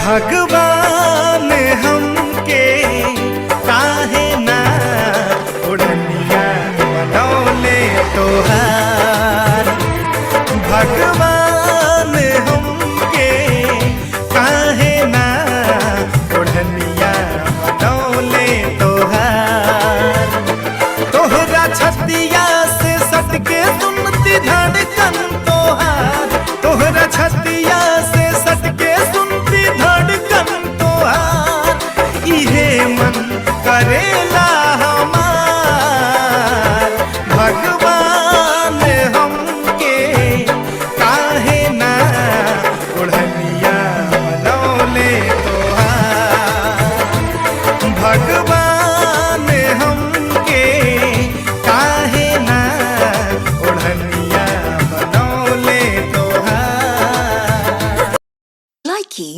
भगवान हमके काहे ना ओढ़निया बनौले तोहार। भगवान हमके काहे ना ओढ़निया बनौले तोहार। तोहरा छतिया से सटके सुनती धड़कन तोहार। तोहरा छतिया से सटके सुनती धड़कन तोहार। इहे मन करेला हमार। भगवान हमके काहे ना ओढ़निया बनौले तोहार। भगवान हमके काहे ना ओढ़निया बनौले तोहार। Likey